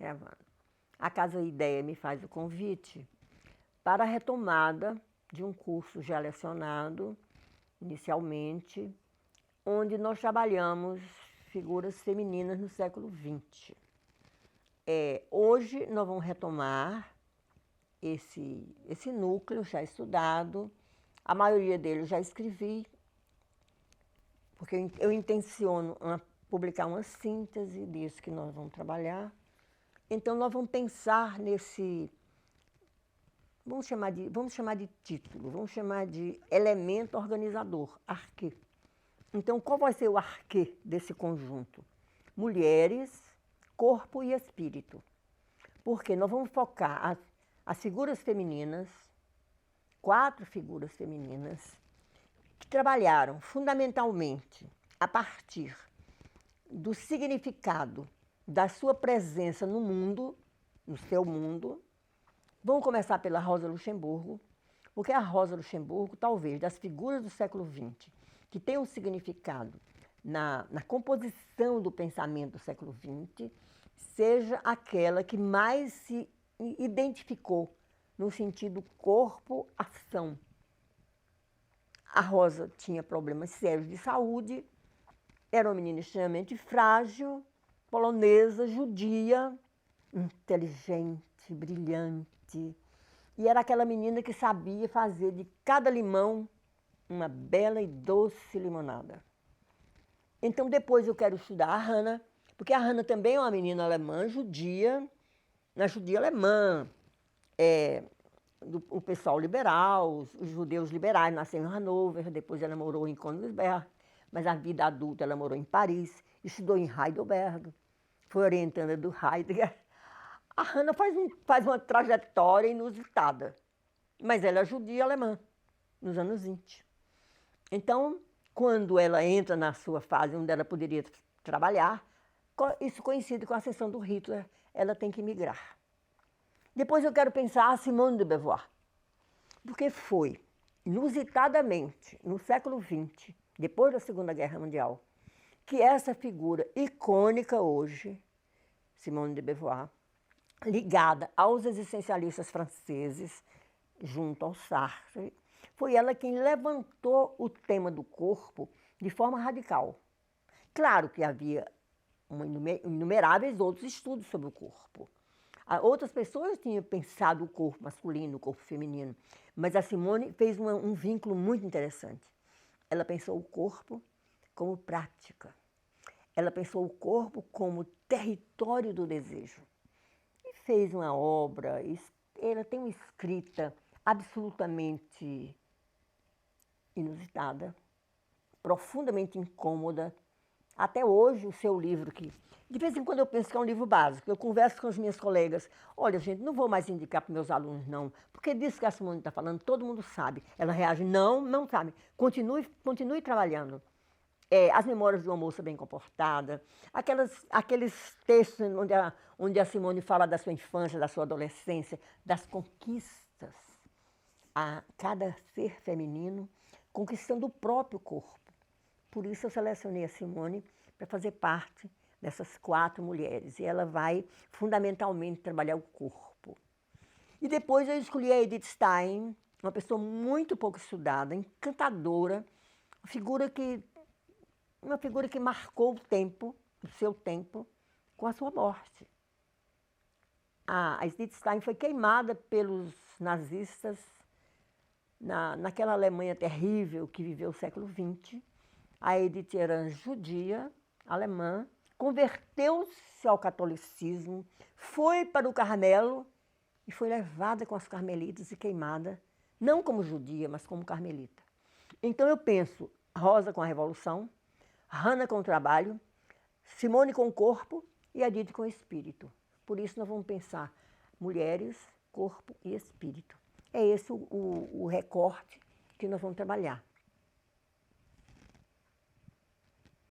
gravando. A Casa Ideia me faz o convite para a retomada de um curso já lecionado, inicialmente, onde nós trabalhamos figuras femininas no século XX. Hoje nós vamos retomar esse núcleo já estudado, a maioria deles já escrevi, porque eu intenciono publicar uma síntese disso que nós vamos trabalhar. Então, nós vamos pensar nesse, vamos chamar de título, vamos chamar de elemento organizador, arquê. Então, qual vai ser o arquê desse conjunto? Mulheres, corpo e espírito. Porque nós vamos focar as figuras femininas, 4 figuras femininas, que trabalharam fundamentalmente a partir do significado da sua presença no mundo, no seu mundo. Vamos começar pela Rosa Luxemburgo, porque a Rosa Luxemburgo, talvez, das figuras do século XX, que tem um significado na composição do pensamento do século XX, seja aquela que mais se identificou no sentido corpo-ação. A Rosa tinha problemas sérios de saúde, era uma menina extremamente frágil, polonesa, judia, inteligente, brilhante. E era aquela menina que sabia fazer de cada limão uma bela e doce limonada. Então, depois eu quero estudar a Hannah, porque a Hannah também é uma menina alemã, judia, na judia alemã, o pessoal liberal, os judeus liberais, nasceu em Hannover, depois ela morou em Königsberg, mas a vida adulta ela morou em Paris, estudou em Heidelberg, foi orientanda do Heidegger. A Hannah faz uma trajetória inusitada, mas ela é judia alemã, nos anos 20. Então, quando ela entra na sua fase onde ela poderia trabalhar, isso coincide com a ascensão do Hitler, ela tem que migrar. Depois eu quero pensar a Simone de Beauvoir, porque foi, inusitadamente, no século XX, depois da Segunda Guerra Mundial, que essa figura icônica hoje, Simone de Beauvoir, ligada aos existencialistas franceses, junto ao Sartre, foi ela quem levantou o tema do corpo de forma radical. Claro que havia inumeráveis outros estudos sobre o corpo. Outras pessoas tinham pensado o corpo masculino, o corpo feminino, mas a Simone fez um vínculo muito interessante. Ela pensou o corpo como prática. Ela pensou o corpo como território do desejo. E fez uma obra, ela tem uma escrita absolutamente inusitada, profundamente incômoda. Até hoje, o seu livro, que de vez em quando eu penso que é um livro básico, eu converso com as minhas colegas, olha, gente, não vou mais indicar para meus alunos, não, porque disso que a Simone está falando, todo mundo sabe. Ela reage, não sabe, continue trabalhando. As Memórias de uma Moça Bem Comportada, aqueles textos onde a Simone fala da sua infância, da sua adolescência, das conquistas a cada ser feminino, conquistando o próprio corpo. Por isso eu selecionei a Simone para fazer parte dessas 4 mulheres. E ela vai fundamentalmente trabalhar o corpo. E depois eu escolhi a Edith Stein, uma pessoa muito pouco estudada, encantadora, uma figura que marcou o seu tempo, com a sua morte. A Edith Stein foi queimada pelos nazistas naquela Alemanha terrível que viveu o século XX. A Edith era judia, alemã, converteu-se ao catolicismo, foi para o Carmelo e foi levada com as carmelitas e queimada, não como judia, mas como carmelita. Então eu penso Rosa com a Revolução, Hannah com o trabalho, Simone com o corpo e a Edith com o espírito. Por isso nós vamos pensar mulheres, corpo e espírito. É esse o recorte que nós vamos trabalhar.